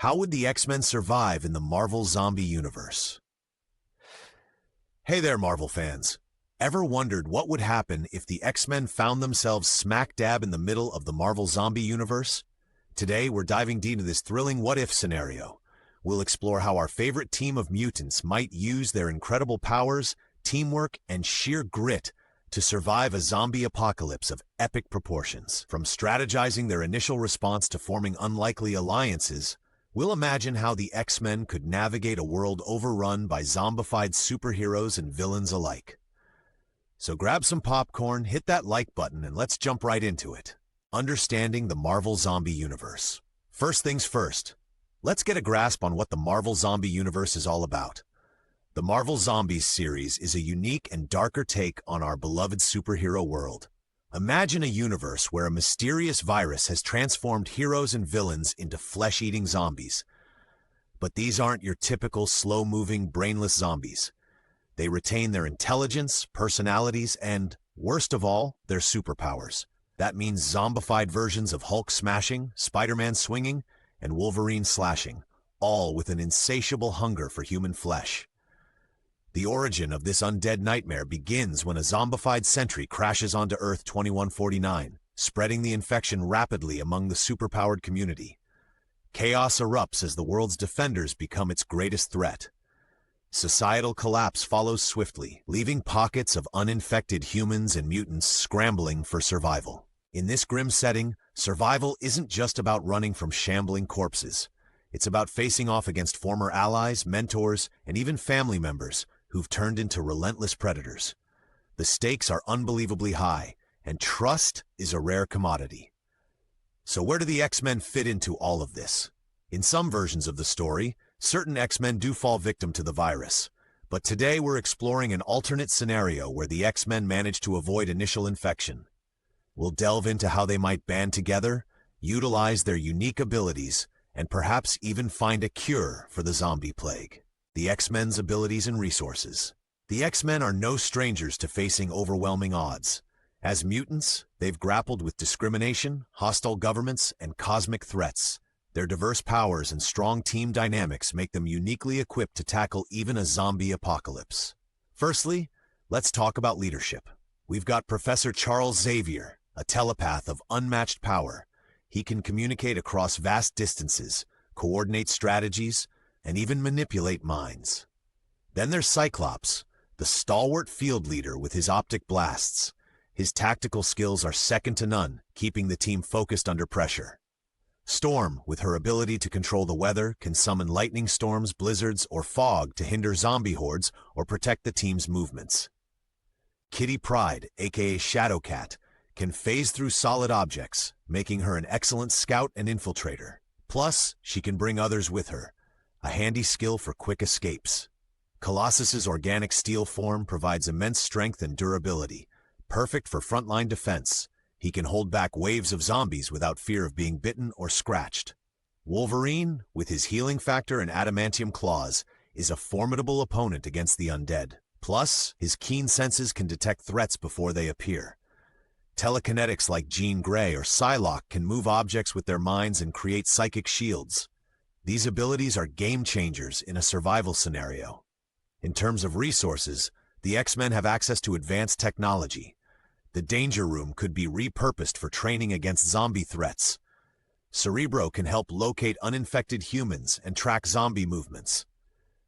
How would the X-Men survive in the Marvel zombie universe? Hey there, Marvel fans. Ever wondered what would happen if the X-Men found themselves smack dab in the middle of the Marvel zombie universe? Today, we're diving deep into this thrilling what-if scenario. We'll explore how our favorite team of mutants might use their incredible powers, teamwork, and sheer grit to survive a zombie apocalypse of epic proportions. From strategizing their initial response to forming unlikely alliances, we'll imagine how the X-Men could navigate a world overrun by zombified superheroes and villains alike. So grab some popcorn, hit that like button, and let's jump right into it. Understanding the Marvel Zombie Universe. First things first, let's get a grasp on what the Marvel Zombie Universe is all about. The Marvel Zombies series is a unique and darker take on our beloved superhero world. Imagine a universe where a mysterious virus has transformed heroes and villains into flesh-eating zombies. But these aren't your typical slow-moving, brainless zombies. They retain their intelligence, personalities, and, worst of all, their superpowers. That means zombified versions of Hulk smashing, Spider-Man swinging, and Wolverine slashing, all with an insatiable hunger for human flesh. The origin of this undead nightmare begins when a zombified sentry crashes onto Earth 2149, spreading the infection rapidly among the superpowered community. Chaos erupts as the world's defenders become its greatest threat. Societal collapse follows swiftly, leaving pockets of uninfected humans and mutants scrambling for survival. In this grim setting, survival isn't just about running from shambling corpses. It's about facing off against former allies, mentors, and even family members who've turned into relentless predators. The stakes are unbelievably high, and trust is a rare commodity. So where do the X-Men fit into all of this? In some versions of the story, certain X-Men do fall victim to the virus. But today we're exploring an alternate scenario where the X-Men manage to avoid initial infection. We'll delve into how they might band together, utilize their unique abilities, and perhaps even find a cure for the zombie plague. The X-Men's abilities and resources. The X-Men are no strangers to facing overwhelming odds. As mutants, they've grappled with discrimination, hostile governments, and cosmic threats. Their diverse powers and strong team dynamics make them uniquely equipped to tackle even a zombie apocalypse. Firstly, let's talk about leadership. We've got Professor Charles Xavier, a telepath of unmatched power. He can communicate across vast distances, coordinate strategies, and even manipulate minds. Then there's Cyclops, the stalwart field leader with his optic blasts. His tactical skills are second to none, keeping the team focused under pressure. Storm, with her ability to control the weather, can summon lightning storms, blizzards, or fog to hinder zombie hordes or protect the team's movements. Kitty Pryde, aka Shadowcat, can phase through solid objects, making her an excellent scout and infiltrator. Plus, she can bring others with her, a handy skill for quick escapes. Colossus's organic steel form provides immense strength and durability, perfect for frontline defense. He can hold back waves of zombies without fear of being bitten or scratched. Wolverine, with his healing factor and adamantium claws, is a formidable opponent against the undead. Plus, his keen senses can detect threats before they appear. Telekinetics like Jean Grey or Psylocke can move objects with their minds and create psychic shields. These abilities are game changers in a survival scenario. In terms of resources, the X-Men have access to advanced technology. The Danger Room could be repurposed for training against zombie threats. Cerebro can help locate uninfected humans and track zombie movements.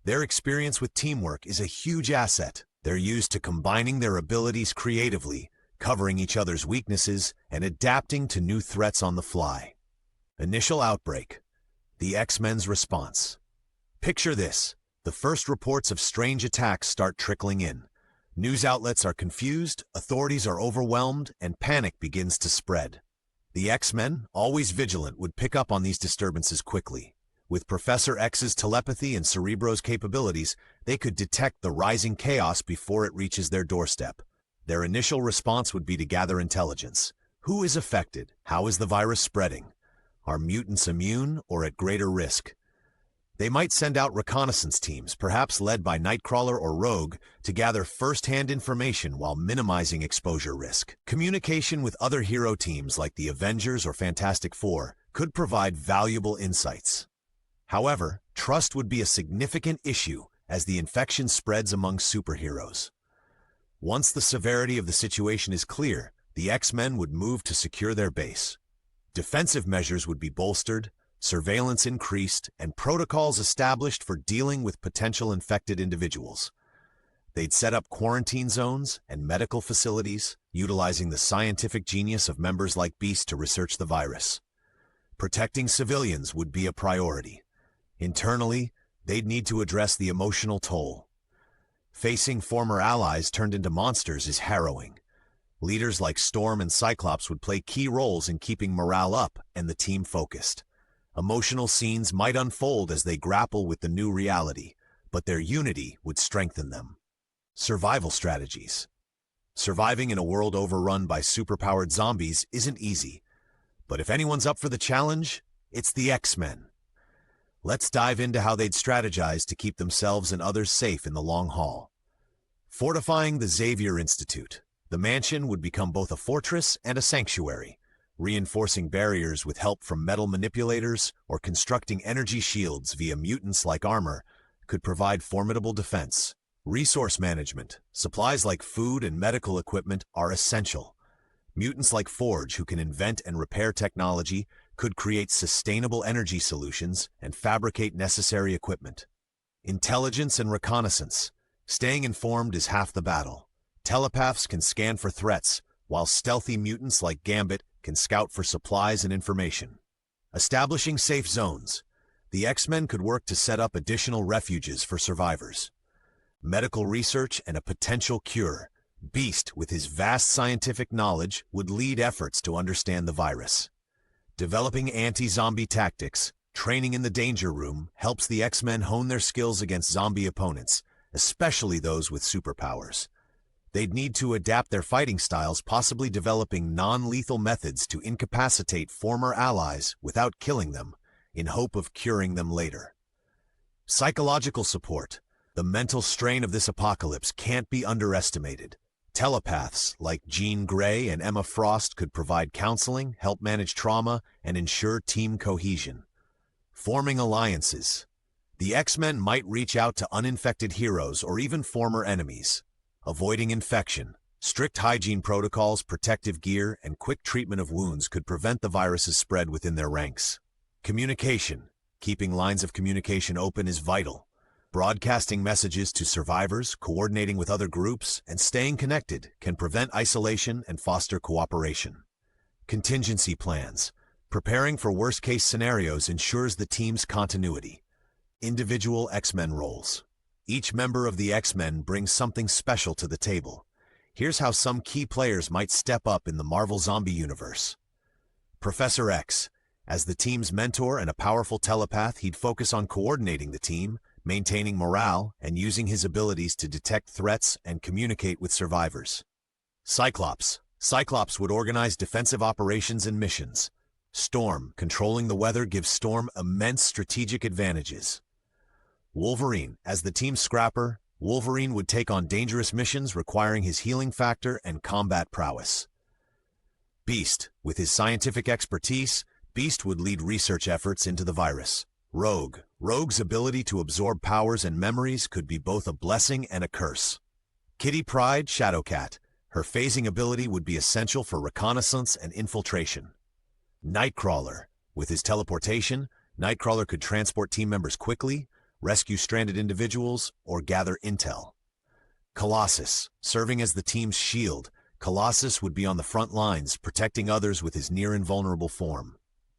Their experience with teamwork is a huge asset. They're used to combining their abilities creatively, covering each other's weaknesses, and adapting to new threats on the fly. Initial outbreak. The X-Men's response. Picture this. The first reports of strange attacks start trickling in. News outlets are confused, authorities are overwhelmed, and panic begins to spread. The X-Men, always vigilant, would pick up on these disturbances quickly. With Professor X's telepathy and Cerebro's capabilities, they could detect the rising chaos before it reaches their doorstep. Their initial response would be to gather intelligence. Who is affected? How is the virus spreading? Are mutants immune or at greater risk? They might send out reconnaissance teams, perhaps led by Nightcrawler or Rogue, to gather first-hand information while minimizing exposure risk. Communication with other hero teams like the Avengers or Fantastic Four could provide valuable insights. However, trust would be a significant issue as the infection spreads among superheroes. Once the severity of the situation is clear, the X-Men would move to secure their base. Defensive measures would be bolstered, surveillance increased, and protocols established for dealing with potential infected individuals. They'd set up quarantine zones and medical facilities, utilizing the scientific genius of members like Beast to research the virus. Protecting civilians would be a priority. Internally, they'd need to address the emotional toll. Facing former allies turned into monsters is harrowing. Leaders like Storm and Cyclops would play key roles in keeping morale up and the team focused. Emotional scenes might unfold as they grapple with the new reality, but their unity would strengthen them. Survival strategies. Surviving in a world overrun by superpowered zombies isn't easy, but if anyone's up for the challenge, it's the X-Men. Let's dive into how they'd strategize to keep themselves and others safe in the long haul. Fortifying the Xavier Institute. The mansion would become both a fortress and a sanctuary, reinforcing barriers with help from metal manipulators or constructing energy shields via mutants-like armor could provide formidable defense. Resource management. Supplies like food and medical equipment are essential. Mutants like Forge, who can invent and repair technology, could create sustainable energy solutions and fabricate necessary equipment. Intelligence and reconnaissance. Staying informed is half the battle. Telepaths can scan for threats, while stealthy mutants like Gambit can scout for supplies and information. Establishing safe zones. The X-Men could work to set up additional refuges for survivors. Medical research and a potential cure. Beast, with his vast scientific knowledge, would lead efforts to understand the virus. Developing anti-zombie tactics, training in the danger room, helps the X-Men hone their skills against zombie opponents, especially those with superpowers. They'd need to adapt their fighting styles, possibly developing non-lethal methods to incapacitate former allies without killing them, in hope of curing them later. Psychological support. The mental strain of this apocalypse can't be underestimated. Telepaths like Jean Grey and Emma Frost could provide counseling, help manage trauma, and ensure team cohesion. Forming alliances. The X-Men might reach out to uninfected heroes or even former enemies. Avoiding infection. Strict hygiene protocols, protective gear, and quick treatment of wounds could prevent the virus's spread within their ranks. Communication. Keeping lines of communication open is vital. Broadcasting messages to survivors, coordinating with other groups, and staying connected can prevent isolation and foster cooperation. Contingency plans. Preparing for worst-case scenarios ensures the team's continuity. Individual X-Men roles. Each member of the X-Men brings something special to the table. Here's how some key players might step up in the Marvel Zombie universe. Professor X. As the team's mentor and a powerful telepath, he'd focus on coordinating the team, maintaining morale, and using his abilities to detect threats and communicate with survivors. Cyclops. Cyclops would organize defensive operations and missions. Storm. Controlling the weather gives Storm immense strategic advantages. Wolverine. As the team's scrapper, Wolverine would take on dangerous missions requiring his healing factor and combat prowess. Beast. With his scientific expertise, Beast would lead research efforts into the virus. Rogue. Rogue's ability to absorb powers and memories could be both a blessing and a curse. Kitty Pryde, Shadowcat. Her phasing ability would be essential for reconnaissance and infiltration. Nightcrawler. With his teleportation, Nightcrawler could transport team members quickly, rescue stranded individuals, or gather intel. Colossus. Serving as the team's shield, Colossus would be on the front lines, protecting others with his near-invulnerable form.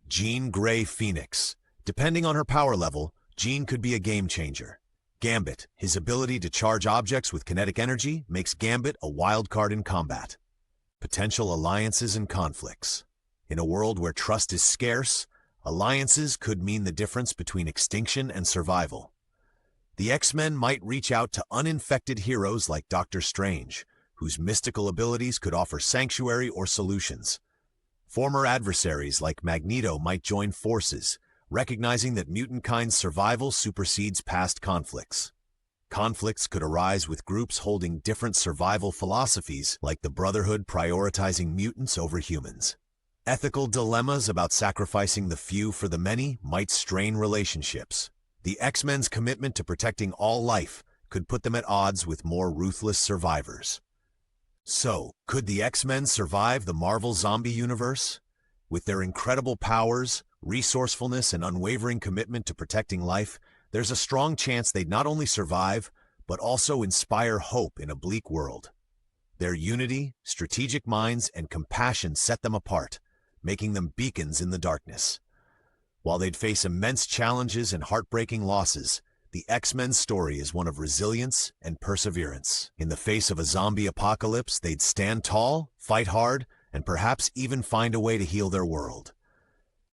Jean Grey Phoenix. Depending on her power level, Jean could be a game-changer. Gambit. His ability to charge objects with kinetic energy makes Gambit a wild card in combat. Potential alliances and conflicts. In a world where trust is scarce, alliances could mean the difference between extinction and survival. The X-Men might reach out to uninfected heroes like Doctor Strange, whose mystical abilities could offer sanctuary or solutions. Former adversaries like Magneto might join forces, recognizing that mutant-kind's survival supersedes past conflicts. Conflicts could arise with groups holding different survival philosophies, like the Brotherhood prioritizing mutants over humans. Ethical dilemmas about sacrificing the few for the many might strain relationships. The X-Men's commitment to protecting all life could put them at odds with more ruthless survivors. So, could the X-Men survive the Marvel zombie universe? With their incredible powers, resourcefulness, and unwavering commitment to protecting life, there's a strong chance they'd not only survive, but also inspire hope in a bleak world. Their unity, strategic minds, and compassion set them apart, making them beacons in the darkness. While they'd face immense challenges and heartbreaking losses, the X-Men's story is one of resilience and perseverance. In the face of a zombie apocalypse, they'd stand tall, fight hard, and perhaps even find a way to heal their world.